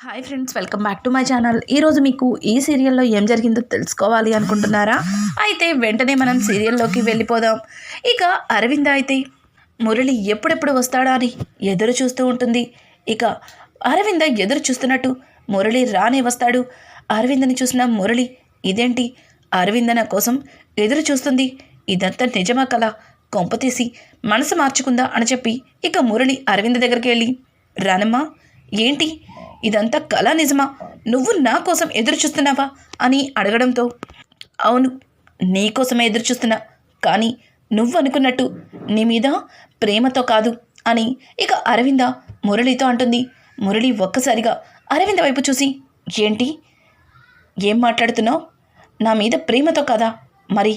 Hi friends, welcome back to my channel. ఈరోజు మీకు ఈ సీరియల్లో ఏం జరిగిందో తెలుసుకోవాలి అనుకుంటున్నారా? అయితే వెంటనే మనం సీరియల్లోకి వెళ్ళిపోదాం. ఇక అరవింద అయితే మురళి ఎప్పుడెప్పుడు వస్తాడా అని ఎదురు చూస్తూ ఉంటుంది. ఇక అరవింద ఎదురు చూస్తున్నట్టు మురళి రానే వస్తాడు. అరవిందని చూసిన మురళి, ఇదేంటి అరవింద నా కోసం ఎదురు చూస్తుంది, ఇదంతా నిజమా కల, కొంపతీసి మనసు మార్చుకుందా అని చెప్పి ఇక మురళి అరవింద దగ్గరికి వెళ్ళి, రానమ్మా ఏంటి ఇదంతా కళ నిజమా, నువ్వు నా కోసం ఎదురు చూస్తున్నావా అని అడగడంతో, అవును నీకోసమే ఎదురు చూస్తున్నా, కానీ నువ్వు అనుకున్నట్టు నీ మీద ప్రేమతో కాదు అని ఇక అరవింద మురళితో అంటుంది. మురళి ఒక్కసారిగా అరవింద వైపు చూసి, ఏంటి ఏం మాట్లాడుతున్నావు, నా మీద ప్రేమతో కాదా, మరి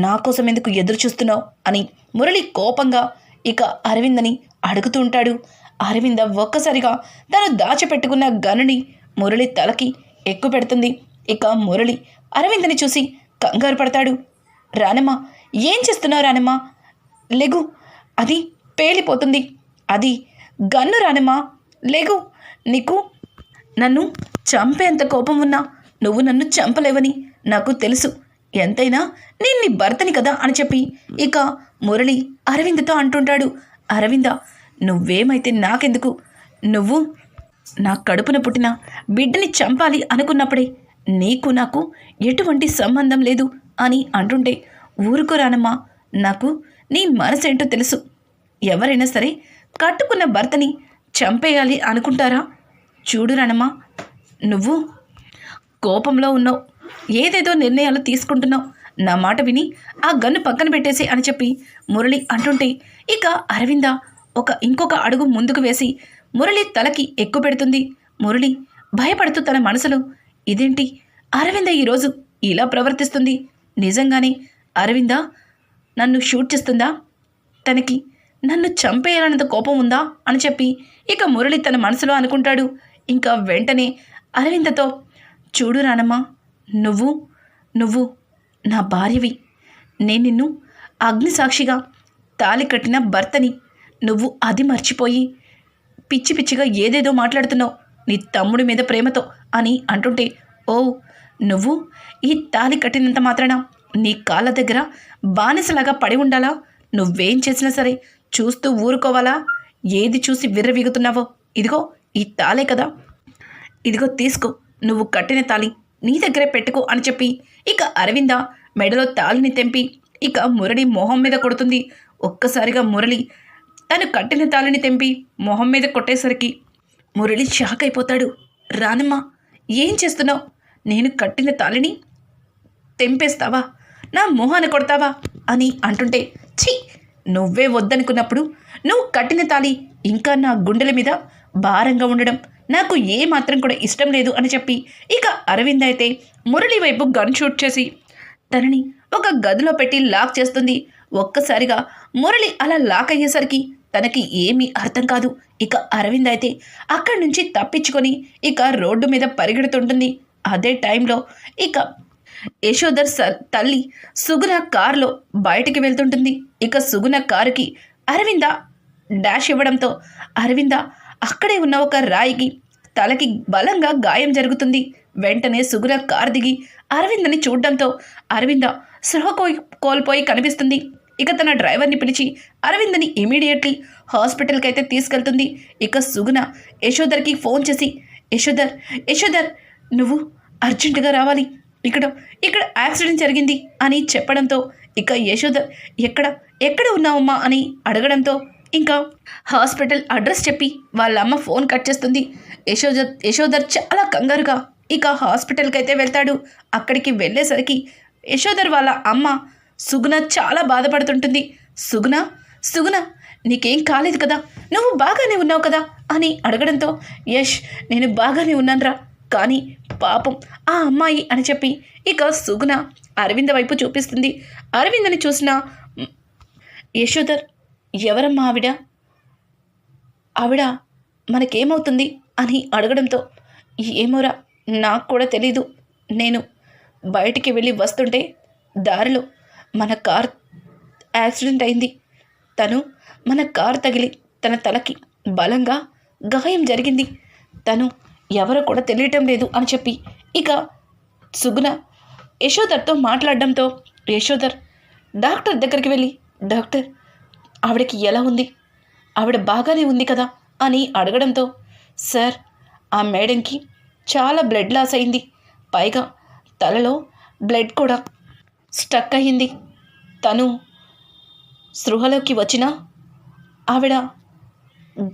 నా కోసం ఎందుకు ఎదురు చూస్తున్నావు అని మురళి కోపంగా ఇక అరవిందని అడుగుతూ ఉంటాడు. అరవింద ఒక్కసారిగా తను దాచిపెట్టుకున్న గనుని మురళి తలకి ఎక్కువ పెడుతుంది. ఇక మురళి అరవిందని చూసి కంగారు పడతాడు. రానమ్మా ఏం చేస్తున్నావు, రానమ్మా లెగు, అది పేలిపోతుంది, అది గన్ను, రానమ్మా లెగు, నీకు నన్ను చంపేంత కోపం ఉన్నా నువ్వు నన్ను చంపలేవని నాకు తెలుసు, ఎంతైనా నేను నీ భర్తని కదా అని చెప్పి ఇక మురళి అరవిందతో అంటుంటాడు. అరవింద నువ్వేమైతే నాకెందుకు, నువ్వు నా కడుపున పుట్టిన బిడ్డని చంపాలి అనుకున్నప్పుడే నీకు నాకు ఎటువంటి సంబంధం లేదు అని అంటుంటే, ఊరుకోరానమ్మా, నాకు నీ మనసేంటో తెలుసు, ఎవరైనా సరే కట్టుకున్న భర్తని చంపేయాలి అనుకుంటారా, చూడురానమ్మా నువ్వు కోపంలో ఉన్నావు, ఏదేదో నిర్ణయాలు తీసుకుంటున్నావు, నా మాట విని ఆ గన్ను పక్కన పెట్టేసి అని చెప్పి మురళి అంటుంటే ఇక అరవింద ఇంకొక అడుగు ముందుకు వేసి మురళి తలకి ఎక్కువ పెడుతుంది. మురళి భయపడుతూ తన మనసులో, ఇదేంటి అరవింద ఈరోజు ఇలా ప్రవర్తిస్తుంది, నిజంగానే అరవింద నన్ను షూట్ చేస్తుందా, తనకి నన్ను చంపేయాలన్నంత కోపం ఉందా అని చెప్పి ఇక మురళి తన మనసులో అనుకుంటాడు. ఇంకా వెంటనే అరవిందతో, చూడు రానమ్మా, నువ్వు నా భార్యవి, నేను నిన్ను అగ్నిసాక్షిగా తాళి కట్టిన భర్తని, నువ్వు అది మర్చిపోయి పిచ్చి పిచ్చిగా ఏదేదో మాట్లాడుతున్నావు నీ తమ్ముడి మీద ప్రేమతో అని అంటుంటే, ఓ నువ్వు ఈ తాళి కట్టినంత మాత్రాన నీ కాళ్ళ దగ్గర బానిసలాగా పడి ఉండాలా, నువ్వేం చేసినా సరే చూస్తూ ఊరుకోవాలా, ఏది చూసి విర్రవీగుతున్నావో, ఇదిగో ఈ తాళే కదా, ఇదిగో తీసుకో, నువ్వు కట్టిన తాళి నీ దగ్గరే పెట్టుకో అని చెప్పి ఇక అరవింద మెడలో తాళిని తెంపి ఇక మురళి మొహం మీద కొడుతుంది. ఒక్కసారిగా మురళి తను కట్టిన తాళిని తెంపి మొహం మీద కొట్టేసరికి మురళి షాక్ అయిపోతాడు. రానమ్మా ఏం చేస్తున్నావు, నేను కట్టిన తాళిని తెంపేస్తావా, నా మొహాన్ని కొడతావా అని అంటుంటే, ఛీ నువ్వే వద్దనుకున్నప్పుడు నువ్వు కట్టిన తాళి ఇంకా నా గుండెల మీద భారంగా ఉండడం నాకు ఏ మాత్రం కూడా ఇష్టం లేదు అని చెప్పి ఇక అరవింద్ అయితే మురళి వైపు గన్ షూట్ చేసి తనని ఒక గదిలో పెట్టి లాక్ చేస్తుంది. ఒక్కసారిగా మురళి అలా లాక్ అయ్యేసరికి తనకి ఏమీ అర్థం కాదు. ఇక అరవింద్ అయితే అక్కడి నుంచి తప్పించుకొని ఇక రోడ్డు మీద పరిగెడుతుంటుంది. అదే టైంలో ఇక యశోధర్ తల్లి సుగుణ కారులో బయటికి వెళ్తుంటుంది. ఇక సుగుణ కారుకి అరవింద డాష్ ఇవ్వడంతో అరవింద అక్కడే ఉన్న ఒక రాయికి తలకి బలంగా గాయం జరుగుతుంది. వెంటనే సుగుణ కారు దిగి అరవిందని చూడడంతో అరవింద స్పృహ కోల్పోయి కనిపిస్తుంది. ఇక తన డ్రైవర్ని పిలిచి అరవిందని ఇమీడియట్లీ హాస్పిటల్కి అయితే తీసుకెళ్తుంది. ఇక సుగుణ యశోధర్కి ఫోన్ చేసి, యశోధర్ నువ్వు అర్జెంటుగా రావాలి, ఇక్కడ యాక్సిడెంట్ జరిగింది అని చెప్పడంతో ఇక యశోధర్ ఎక్కడ ఉన్నావమ్మా అని అడగడంతో ఇంకా హాస్పిటల్ అడ్రస్ చెప్పి వాళ్ళ అమ్మ ఫోన్ కట్ చేస్తుంది. యశోధర్ చాలా కంగారుగా ఇక హాస్పిటల్కి అయితే వెళ్తాడు. అక్కడికి వెళ్ళేసరికి యశోధర్ వాళ్ళ అమ్మ సుగుణ చాలా బాధపడుతుంటుంది. సుగుణ నీకేం కాలేదు కదా, నువ్వు బాగానే ఉన్నావు కదా అని అడగడంతో, యష్ నేను బాగానే ఉన్నానురా, కానీ పాపం ఆ అమ్మాయి అని చెప్పి ఇక సుగుణ అరవింద వైపు చూపిస్తుంది. అరవిందని చూసిన యశోధర్, ఎవరమ్మా ఆవిడ మనకేమవుతుంది అని అడగడంతో, ఏమోరా నాకు కూడా తెలీదు, నేను బయటికి వెళ్ళి వస్తుంటే దారిలో మన కార్ యాక్సిడెంట్ అయింది, మన కార్ తగిలి తన తలకి బలంగా గాయం జరిగింది, తను ఎవరో కూడా తెలియటం లేదు అని చెప్పి ఇక సుగుణ యశోధర్తో మాట్లాడడంతో యశోధర్ డాక్టర్ దగ్గరికి వెళ్ళి, డాక్టర్ ఆవిడకి ఎలా ఉంది, ఆవిడ బాగానే ఉంది కదా అని అడగడంతో, సార్ ఆ మేడంకి చాలా బ్లడ్ లాస్ అయింది, పైగా తలలో బ్లడ్ కూడా స్టక్ అయ్యింది, తను స్పృహలోకి వచ్చినా ఆవిడ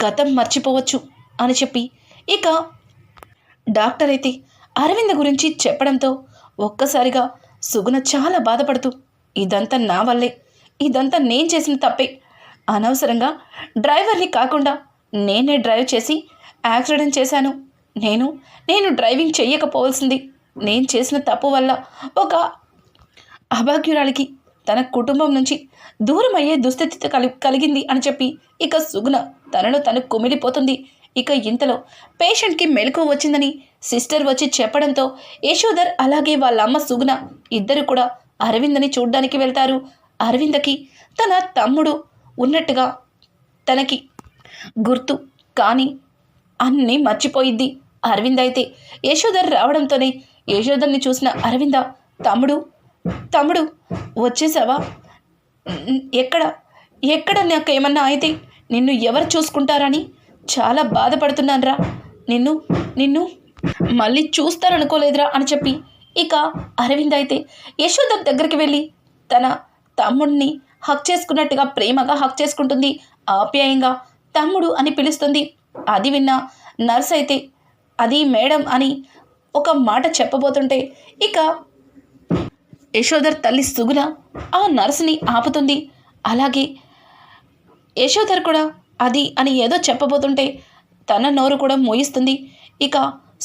గతం మర్చిపోవచ్చు అని చెప్పి ఇక డాక్టర్ అయితే అరవింద్ గురించి చెప్పడంతో ఒక్కసారిగా సుగుణ చాలా బాధపడుతూ, ఇదంతా నా వల్లే, ఇదంతా నేను చేసిన తప్పే, అనవసరంగా డ్రైవర్ని కాకుండా నేనే డ్రైవ్ చేసి యాక్సిడెంట్ చేశాను, నేను డ్రైవింగ్ చెయ్యకపోవాల్సింది, నేను చేసిన తప్పు వల్ల ఒక అభాగ్యురాలికి తన కుటుంబం నుంచి దూరం అయ్యే దుస్థితి కలిగింది అని చెప్పి ఇక సుగుణ తనలో తను కుమిలిపోతుంది. ఇక ఇంతలో పేషెంట్కి మెలకు వచ్చిందని సిస్టర్ వచ్చి చెప్పడంతో యశోధర్ అలాగే వాళ్ళ అమ్మ సుగుణ ఇద్దరు కూడా అరవిందని చూడ్డానికి వెళ్తారు. అరవిందకి తన తమ్ముడు ఉన్నట్టుగా తనకి గుర్తు, కానీ అన్నీ మర్చిపోయిద్ది. అరవింద్ అయితే యశోధర్ రావడంతోనే యశోధర్ని చూసిన అరవింద, తమ్ముడు వచ్చేసావా, ఎక్కడ నాకేమన్నా అయితే నిన్ను ఎవరు చూసుకుంటారని చాలా బాధపడుతున్నానరా, నిన్ను మళ్ళీ చూస్తారనుకోలేదురా అని చెప్పి ఇక అరవింద్ అయితే యశోధర్ దగ్గరికి వెళ్ళి తన తమ్ముడిని హక్ చేసుకున్నట్టుగా ప్రేమగా హక్ చేసుకుంటుంది. ఆప్యాయంగా తమ్ముడు అని పిలుస్తుంది. అది విన్న నర్స్ అయితే అది మేడం అని ఒక మాట చెప్పబోతుంటే ఇక యశోధర్ తల్లి సుగుణ ఆ నర్సుని ఆపుతుంది. అలాగే యశోధర్ కూడా అది అని ఏదో చెప్పబోతుంటే తన నోరు కూడా మోయిస్తుంది. ఇక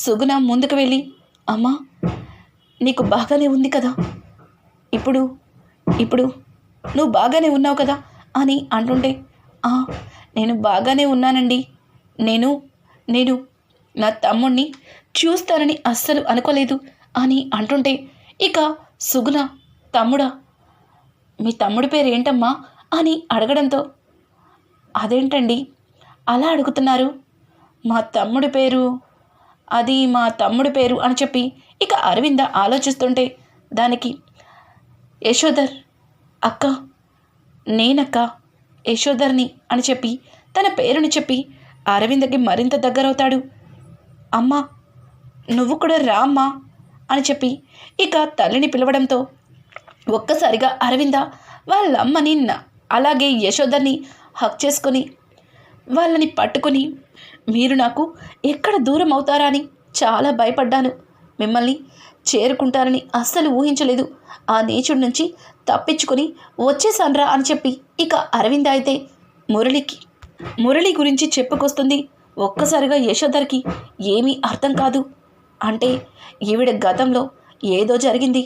సుగుణ ముందుకు వెళ్ళి, అమ్మా నీకు బాగానే ఉంది కదా, ఇప్పుడు నువ్వు బాగానే ఉన్నావు కదా అని అంటుంటే, నేను బాగానే ఉన్నానండి, నేను నా తమ్ముడిని చూస్తానని అస్సలు అనుకోలేదు అని అంటుంటే ఇక సుగుణ, తమ్ముడా, మీ తమ్ముడి పేరు ఏంటమ్మా అని అడగడంతో, అదేంటండి అలా అడుగుతున్నారు, మా తమ్ముడి పేరు అని చెప్పి ఇక అరవింద ఆలోచిస్తుంటే దానికి యశోధర్, అక్క నేనక్క యశోధర్ని అని చెప్పి తన పేరుని చెప్పి అరవిందకి మరింత దగ్గరవుతాడు. అమ్మా నువ్వు కూడా రా అమ్మా అని చెప్పి ఇక తల్లిని పిలవడంతో ఒక్కసారిగా అరవింద వాళ్ళమ్మని అలాగే యశోధర్ని హక్ చేసుకొని వాళ్ళని పట్టుకొని, మీరు నాకు ఎక్కడ దూరం అవుతారా అని చాలా భయపడ్డాను, మిమ్మల్ని చేరుకుంటారని అస్సలు ఊహించలేదు, ఆ నీచుడి నుంచి తప్పించుకొని వచ్చేసాన్రా అని చెప్పి ఇక అరవింద అయితే మురళి గురించి చెప్పుకొస్తుంది. ఒక్కసారిగా యశోధర్కి ఏమీ అర్థం కాదు. అంటే ఈవిడ గతంలో ఏదో జరిగింది,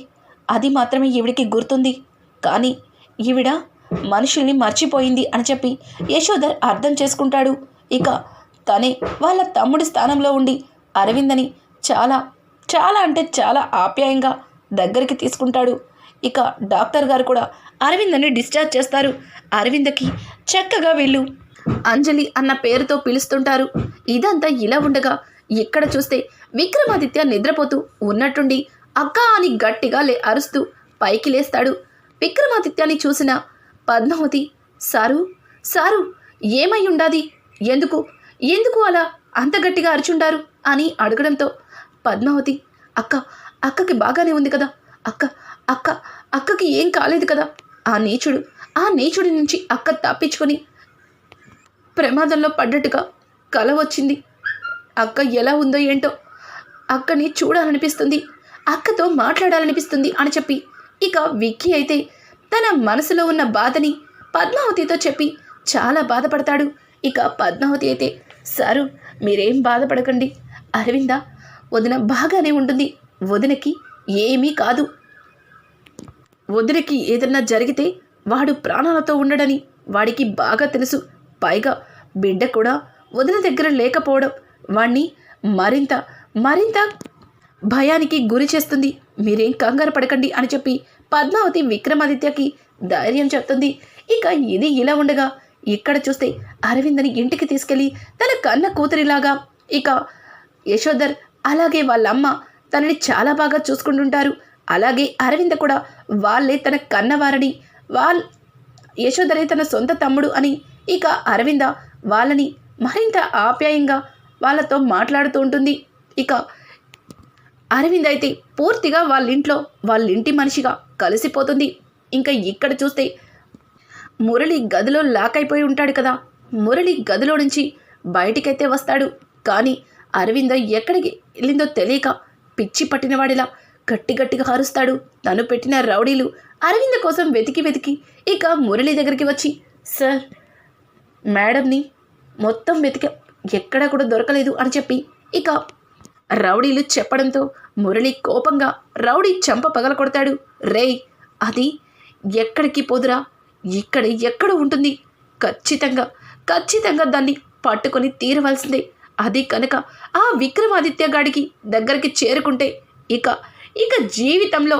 అది మాత్రమే ఈవిడికి గుర్తుంది, కానీ ఈవిడ మనుషుల్ని మర్చిపోయింది అని చెప్పి యశోధర్ అర్థం చేసుకుంటాడు. ఇక తనే వాళ్ళ తమ్ముడి స్థానంలో ఉండి అరవిందని చాలా అంటే చాలా ఆప్యాయంగా దగ్గరికి తీసుకుంటాడు. ఇక డాక్టర్ గారు కూడా అరవిందని డిశ్చార్జ్ చేస్తారు. అరవిందకి చక్కగా వీళ్ళు అంజలి అన్న పేరుతో పిలుస్తుంటారు. ఇదంతా ఇలా ఉండగా ఇక్కడ చూస్తే విక్రమాదిత్య నిద్రపోతూ ఉన్నట్టుండి అక్క అని గట్టిగా అరుస్తూ పైకి లేస్తాడు. విక్రమాదిత్యాన్ని చూసిన పద్మావతి, సారు ఏమై ఉండాది, ఎందుకు అలా అంత గట్టిగా అరుచుంటారు అని అడగడంతో పద్మావతి, అక్కకి బాగానే ఉంది కదా, అక్కకి ఏం కాలేదు కదా, ఆ నీచుడి నుంచి అక్క తప్పించుకొని ప్రమాదంలో పడ్డట్టుగా కల వచ్చింది, అక్క ఎలా ఉందో ఏంటో, అక్కని చూడాలనిపిస్తుంది, అక్కతో మాట్లాడాలనిపిస్తుంది అని చెప్పి ఇక విక్కీ అయితే తన మనసులో ఉన్న బాధని పద్మావతితో చెప్పి చాలా బాధపడతాడు. ఇక పద్మావతి అయితే, సారు మీరేం బాధపడకండి, అరవింద వదిన బాగానే ఉంటుంది, వదినకి ఏమీ కాదు, వదినకి ఏదన్నా జరిగితే వాడు ప్రాణాలతో ఉండడని వాడికి బాగా తెలుసు, పైగా బిడ్డ కూడా వదిన దగ్గర లేకపోవడం వాణ్ణి మరింత భయానికి గురి చేస్తుంది, మీరేం కంగారు పడకండి అని చెప్పి పద్మావతి విక్రమాదిత్యకి ధైర్యం చెప్తుంది. ఇక ఇది ఇలా ఉండగా ఇక్కడ చూస్తే అరవిందని ఇంటికి తీసుకెళ్ళి తన కన్న కూతురిలాగా ఇక యశోధర్ అలాగే వాళ్ళమ్మ తనని చాలా బాగా చూసుకుంటుంటారు. అలాగే అరవింద కూడా వాళ్ళే తన కన్నవారని, యశోధరే తన సొంత తమ్ముడు అని ఇక అరవింద వాళ్ళని మరింత ఆప్యాయంగా వాళ్ళతో మాట్లాడుతూ ఉంటుంది. ఇక అరవింద్ అయితే పూర్తిగా వాళ్ళింటి మనిషిగా కలిసిపోతుంది. ఇంకా ఇక్కడ చూస్తే మురళి గదిలో లాక్ అయిపోయి ఉంటాడు కదా. మురళి గదిలో నుంచి బయటికైతే వస్తాడు. కానీ అరవింద ఎక్కడికి వెళ్ళిందో తెలియక పిచ్చి పట్టినవాడిలా గట్టిగా అరుస్తాడు. తను పెట్టిన రౌడీలు అరవింద కోసం వెతికి ఇక మురళి దగ్గరికి వచ్చి, సార్, మేడంని మొత్తం వెతిక ఎక్కడా కూడా దొరకలేదు అని చెప్పి ఇక రౌడీలు చెప్పడంతో మురళి కోపంగా రౌడీ చంప పగల కొడతాడు. రేయ్, అది ఎక్కడికి పోదురా, ఎక్కడ ఉంటుంది, ఖచ్చితంగా దాన్ని పట్టుకొని తీరవలసిందే. అది కనుక ఆ విక్రమాదిత్య గాడికి దగ్గరికి చేరుకుంటే ఇక జీవితంలో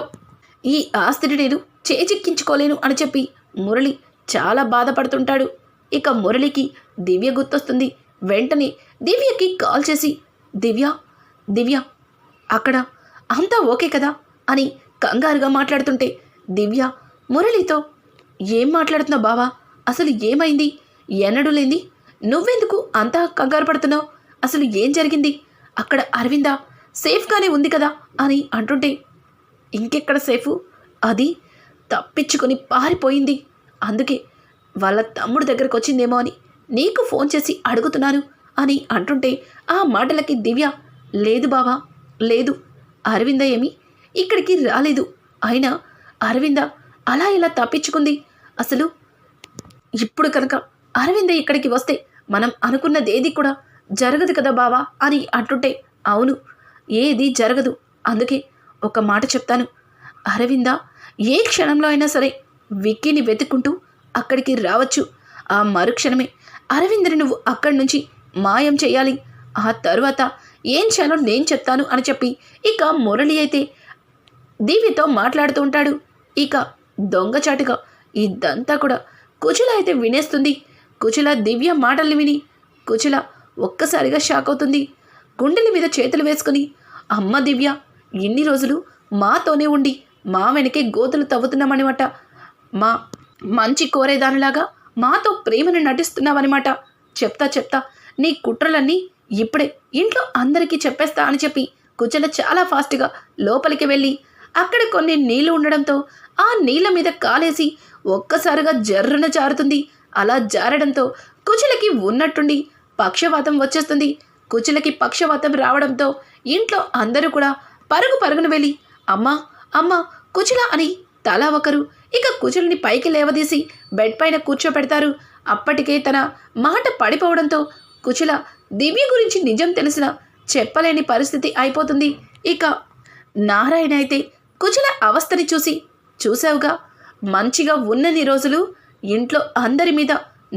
ఈ ఆస్తిని నేను చేజిక్కించుకోలేను అని చెప్పి మురళి చాలా బాధపడుతుంటాడు. ఇక మురళికి దివ్య గుర్తొస్తుంది. వెంటనే దివ్యకి కాల్ చేసి, దివ్య అక్కడ అంతా ఓకే కదా అని కంగారుగా మాట్లాడుతుంటే దివ్య మురళితో, ఏం మాట్లాడుతున్నావు బావా, అసలు ఏమైంది, ఎన్నడూ లేంది, నువ్వెందుకు అంతా కంగారు పడుతున్నావు, అసలు ఏం జరిగింది, అక్కడ అరవింద సేఫ్గానే ఉంది కదా అని అంటుంటే, ఇంకెక్కడ సేఫు, అది తప్పించుకొని పారిపోయింది, అందుకే వాళ్ళ తమ్ముడు దగ్గరకు వచ్చిందేమో అని నీకు ఫోన్ చేసి అడుగుతున్నాను అని అంటుంటే, ఆ మాటలకి దివ్య, లేదు బావా, లేదు, అరవింద ఏమి ఇక్కడికి రాలేదు, అయినా అరవింద అలా ఇలా తప్పించుకుంది, అసలు ఇప్పుడు కనుక అరవింద ఇక్కడికి వస్తే మనం అనుకున్నదేది కూడా జరగదు కదా బావా అని అంటుంటే, అవును, ఏది జరగదు, అందుకే ఒక మాట చెప్తాను, అరవింద ఏ క్షణంలో అయినా సరే విక్కీని వెతుక్కుంటూ అక్కడికి రావచ్చు, ఆ మరుక్షణమే అరవిందని నువ్వు అక్కడి నుంచి మాయం చేయాలి, ఆ తరువాత ఏం చేయాలో నేను చెప్తాను అని చెప్పి ఇక మురళి అయితే దివ్యతో మాట్లాడుతూ ఉంటాడు. ఇక దొంగచాటుగా ఇదంతా కూడా కుచల అయితే వినేస్తుంది. కుచల దివ్య మాటల్ని విని కుచల ఒక్కసారిగా షాక్ అవుతుంది. గుండెల మీద చేతులు వేసుకుని, అమ్మ దివ్య, ఇన్ని రోజులు మాతోనే ఉండి మా వెనకే గోతులు తవ్వుతున్నామనమాట, మా మంచి కోరేదానిలాగా మాతో ప్రేమను నటిస్తున్నావన్నమాట, చెప్తా నీ కుట్రలన్నీ ఇప్పుడే ఇంట్లో అందరికీ చెప్పేస్తా అని చెప్పి కుచల చాలా ఫాస్ట్గా లోపలికి వెళ్ళి అక్కడ కొన్ని నీళ్లు ఉండడంతో ఆ నీళ్ల మీద కాలేసి ఒక్కసారిగా జర్రున జారుతుంది. అలా జారడంతో కుచలకి ఉన్నట్టుండి పక్షవాతం వచ్చేస్తుంది. కుచలకి పక్షవాతం రావడంతో ఇంట్లో అందరూ కూడా పరుగున వెళ్ళి అమ్మా కుచల అని తలా ఒకరు ఇక కుచలని పైకి లేవదీసి బెడ్ పైన కూర్చోపెడతారు. అప్పటికే తన మాట పడిపోవడంతో కుచల దివ్య గురించి నిజం తెలిసిన చెప్పలేని పరిస్థితి అయిపోతుంది. ఇక నారాయణ అయితే కుచల అవస్థని చూసావుగా, మంచిగా ఉన్నన్ని రోజులు ఇంట్లో అందరి మీద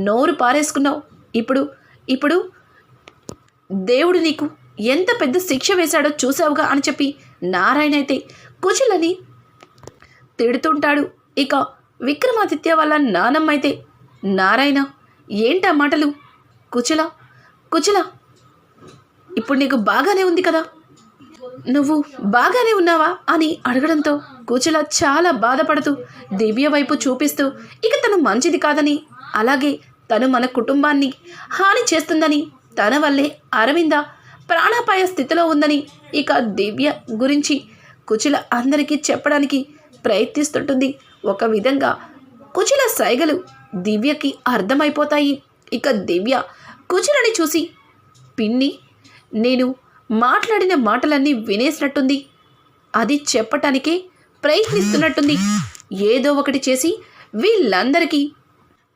నోరు పారేసుకున్నావు, ఇప్పుడు దేవుడు నీకు ఎంత పెద్ద శిక్ష వేశాడో చూసావుగా అని చెప్పి నారాయణ అయితే కుచలని తిడుతుంటాడు. ఇక విక్రమాదిత్య వాళ్ళ నానమ్మ అయితే, నారాయణ ఏంటా మాటలు, కుచల ఇప్పుడు నీకు బాగానే ఉంది కదా, నువ్వు బాగానే ఉన్నావా అని అడగడంతో కుచల చాలా బాధపడుతూ దివ్య వైపు చూపిస్తూ ఇక తను మంచిది కాదని, అలాగే తను మన కుటుంబాన్ని హాని చేస్తుందని, తన వల్లే అరవింద ప్రాణాపాయ స్థితిలో ఉందని ఇక దివ్య గురించి కుచల అందరికీ చెప్పడానికి ప్రయత్నిస్తుంటుంది. ఒక విధంగా కుచల సైగలు దివ్యకి అర్థమైపోతాయి. ఇక దివ్య కుచలని చూసి, పిన్ని, నేను మాట్లాడిన మాటలన్నీ వినేసినట్టుంది, అది చెప్పటానికే ప్రయత్నిస్తున్నట్టుంది, ఏదో ఒకటి చేసి వీళ్ళందరికీ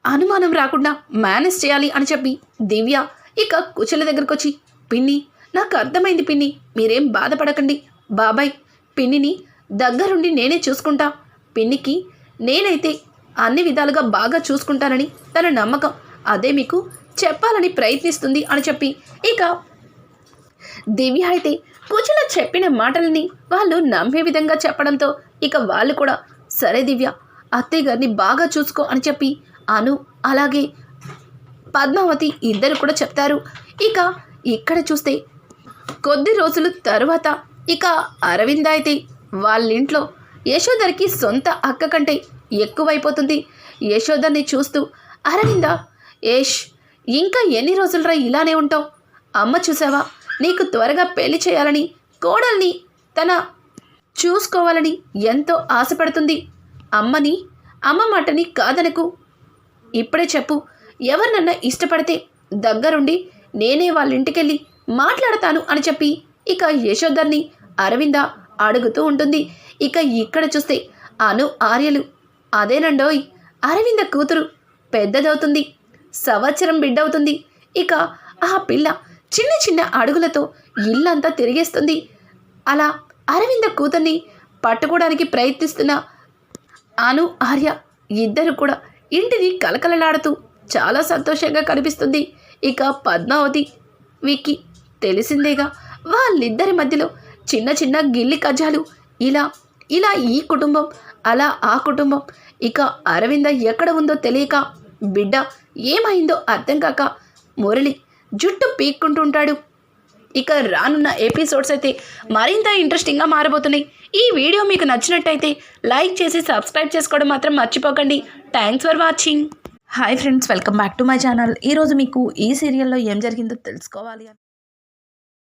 అనుమానం రాకుండా మేనేజ్ చేయాలి అని చెప్పి దివ్య ఇక కుచల దగ్గరకు వచ్చి, పిన్ని, నాకు అర్థమైంది పిన్ని, మీరేం బాధపడకండి, బాబాయ్ పిన్నిని దగ్గరుండి నేనే చూసుకుంటా, పిన్నికి నేనైతే అన్ని విధాలుగా బాగా చూసుకుంటానని తన నమ్మకం, అదే మీకు చెప్పాలని ప్రయత్నిస్తుంది అని చెప్పి ఇక దివ్య అయితే కుచల చెప్పిన మాటలని వాళ్ళు నమ్మే విధంగా చెప్పడంతో ఇక వాళ్ళు కూడా, సరే దివ్య, అత్తయ్య గారిని బాగా చూసుకో అని చెప్పి అను అలాగే పద్మావతి ఇద్దరు కూడా చెప్తారు. ఇక ఇక్కడ చూస్తే కొద్ది రోజుల తరువాత ఇక అరవింద అయితే వాళ్ళింట్లో యశోధర్కి సొంత అక్క కంటే ఎక్కువైపోతుంది. యశోధర్ని చూస్తూ అరవింద, యష్ ఇంకా ఎన్ని రోజులరా ఇలానే ఉంటావు? అమ్మ చూసావా, నీకు త్వరగా పెళ్లి చేయాలని, కోడల్ని తన చూసుకోవాలని ఎంతో ఆశపడుతుంది. అమ్మ మాటని కాదనకు. ఇప్పుడే చెప్పు, ఎవరినన్నా ఇష్టపడితే దగ్గరుండి నేనే వాళ్ళ ఇంటికెళ్ళి మాట్లాడతాను అని చెప్పి ఇక యశోధర్ని అరవింద అడుగుతూ ఉంటుంది. ఇక ఇక్కడ చూస్తే అను ఆర్యలు, అదేనండోయ్ అరవింద కూతురు పెద్దదవుతుంది, సంవత్సరం బిడ్డవుతుంది. ఇక ఆ పిల్ల చిన్న చిన్న అడుగులతో ఇల్లంతా తిరిగేస్తుంది. అలా అరవింద కూతుర్ని పట్టుకోవడానికి ప్రయత్నిస్తున్న అను ఆర్య ఇద్దరు కూడా ఇంటిని కలకలలాడుతూ చాలా సంతోషంగా కనిపిస్తుంది. ఇక పద్మావతి విక్కీ తెలిసిందేగా, వాళ్ళిద్దరి మధ్యలో చిన్న చిన్న గిల్లి కజ్జాలు. ఇలా ఈ కుటుంబం, అలా ఆ కుటుంబం. ఇక అరవింద ఎక్కడ ఉందో తెలియక, బిడ్డ ఏమైందో అర్థం కాక మురళి జుట్టు పీక్కుంటుంటాడు. ఇక రానున్న ఎపిసోడ్స్ అయితే మరింత ఇంట్రెస్టింగ్గా మారబోతున్నాయి. ఈ వీడియో మీకు నచ్చినట్టయితే లైక్ చేసి సబ్స్క్రైబ్ చేసుకోవడం మాత్రం మర్చిపోకండి. Thanks for watching. Hi friends, welcome back to my channel. ఈరోజు మీకు ఈ సీరియల్లో ఏం జరిగిందో తెలుసుకోవాలి